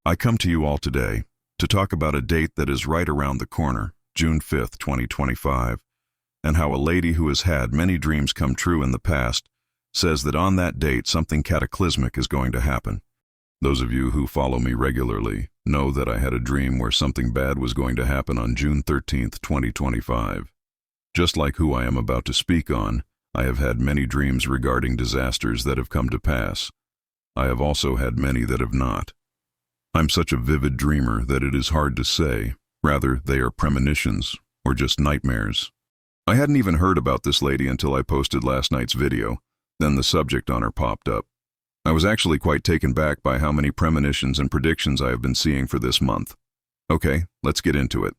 I come to you all today to talk about a date that is right around the corner, June 5th, 2025, and how a lady who has had many dreams come true in the past says that on that date something cataclysmic is going to happen. Those of you who follow me regularly know that I had a dream where something bad was going to happen on June 13th, 2025. Just like who I am about to speak on, I have had many dreams regarding disasters that have come to pass. I have also had many that have not. I'm such a vivid dreamer that it is hard to say. Rather, they are premonitions, or just nightmares. I hadn't even heard about this lady until I posted last night's video. Then the subject on her popped up. I was actually quite taken back by how many premonitions and predictions I have been seeing for this month. Okay, let's get into it.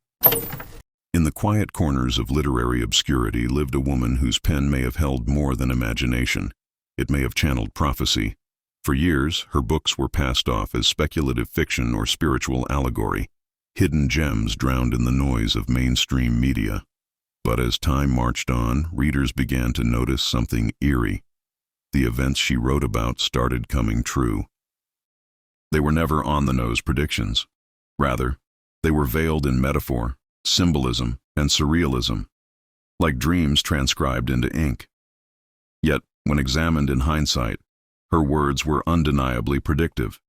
In the quiet corners of literary obscurity lived a woman whose pen may have held more than imagination. It may have channeled prophecy. For years, her books were passed off as speculative fiction or spiritual allegory, hidden gems drowned in the noise of mainstream media. But as time marched on, readers began to notice something eerie. The events she wrote about started coming true. They were never on-the-nose predictions. Rather, they were veiled in metaphor, symbolism, and surrealism, like dreams transcribed into ink. Yet, when examined in hindsight, her words were undeniably predictive.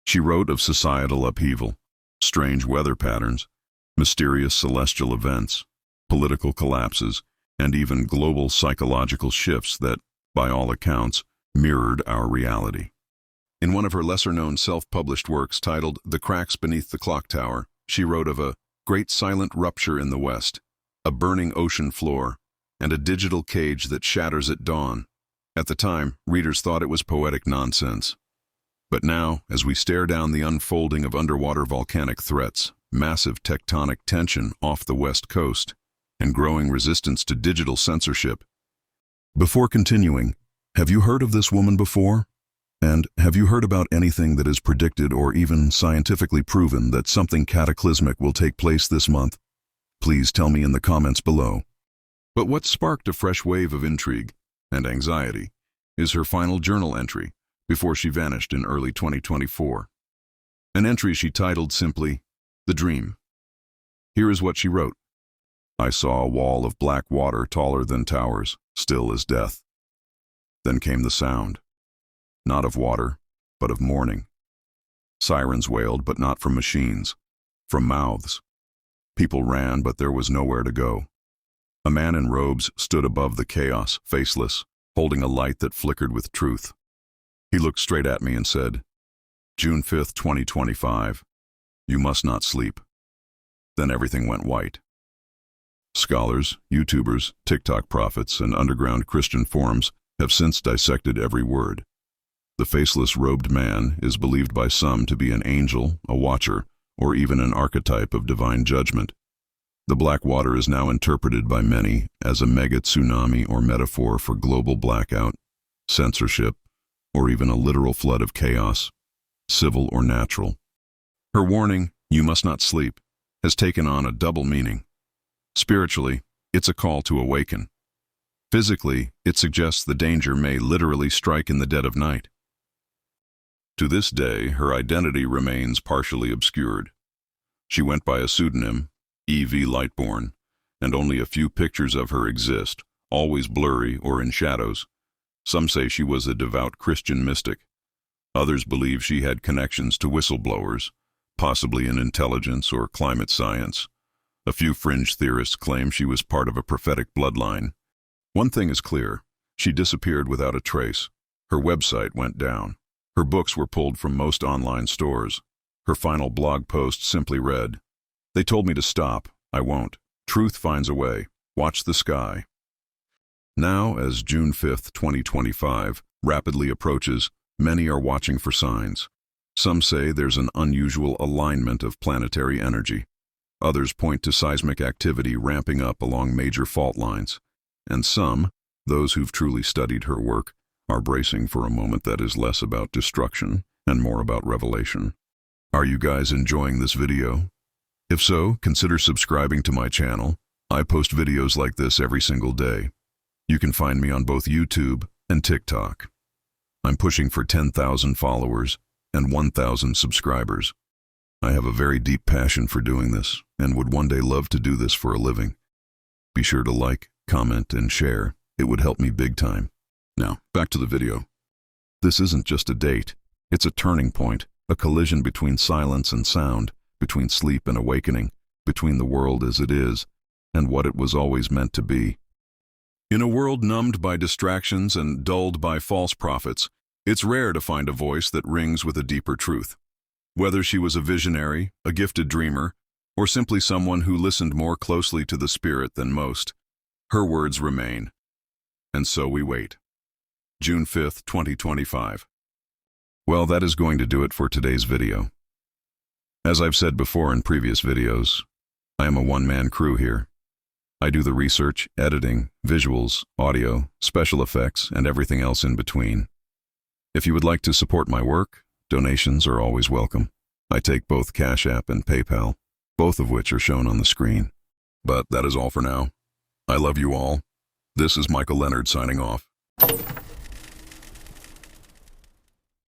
She wrote of societal upheaval, strange weather patterns, mysterious celestial events, political collapses, and even global psychological shifts that, by all accounts, mirrored our reality. In one of her lesser-known self-published works titled The Cracks Beneath the Clock Tower, she wrote of a great silent rupture in the west, a burning ocean floor, and a digital cage that shatters at dawn. At the time, readers thought it was poetic nonsense. But now, as we stare down the unfolding of underwater volcanic threats, massive tectonic tension off the west coast, and growing resistance to digital censorship. Before continuing, have you heard of this woman before? And have you heard about anything that is predicted or even scientifically proven that something cataclysmic will take place this month? Please tell me in the comments below. But what sparked a fresh wave of intrigue and anxiety is her final journal entry before she vanished in early 2024. An entry she titled simply, The Dream. Here is what she wrote. I saw a wall of black water taller than towers, still as death. Then came the sound, not of water, but of mourning. Sirens wailed, but not from machines, from mouths. People ran, but there was nowhere to go. A man in robes stood above the chaos, faceless, holding a light that flickered with truth. He looked straight at me and said, June 5th, 2025, you must not sleep. Then everything went white. Scholars, YouTubers, TikTok prophets, and underground Christian forums have since dissected every word. The faceless robed man is believed by some to be an angel, a watcher, or even an archetype of divine judgment. The black water is now interpreted by many as a mega tsunami or metaphor for global blackout, censorship, or even a literal flood of chaos, civil or natural. Her warning, you must not sleep, has taken on a double meaning. Spiritually, it's a call to awaken. Physically, it suggests the danger may literally strike in the dead of night. To this day, her identity remains partially obscured. She went by a pseudonym, E.V. Lightborn, and only a few pictures of her exist, always blurry or in shadows. Some say she was a devout Christian mystic. Others believe she had connections to whistleblowers, possibly in intelligence or climate science. A few fringe theorists claim she was part of a prophetic bloodline. One thing is clear, she disappeared without a trace. Her website went down. Her books were pulled from most online stores. Her final blog post simply read, They told me to stop. I won't. Truth finds a way. Watch the sky. Now, as June 5th, 2025, rapidly approaches, many are watching for signs. Some say there's an unusual alignment of planetary energy. Others point to seismic activity ramping up along major fault lines. And some, those who've truly studied her work, are bracing for a moment that is less about destruction and more about revelation. Are you guys enjoying this video? If so, consider subscribing to my channel. I post videos like this every single day. You can find me on both YouTube and TikTok. I'm pushing for 10,000 followers, and 1,000 subscribers. I have a very deep passion for doing this and would one day love to do this for a living. Be sure to like, comment, and share. It would help me big time. Now, back to the video. This isn't just a date. It's a turning point, a collision between silence and sound, between sleep and awakening, between the world as it is and what it was always meant to be. In a world numbed by distractions and dulled by false prophets, it's rare to find a voice that rings with a deeper truth. Whether she was a visionary, a gifted dreamer, or simply someone who listened more closely to the spirit than most, her words remain. And so we wait. June 5th, 2025. Well, that is going to do it for today's video. As I've said before in previous videos, I am a one-man crew here. I do the research, editing, visuals, audio, special effects, and everything else in between. If you would like to support my work, donations are always welcome. I take both Cash App and PayPal, both of which are shown on the screen. But that is all for now. I love you all. This is Leonard signing off.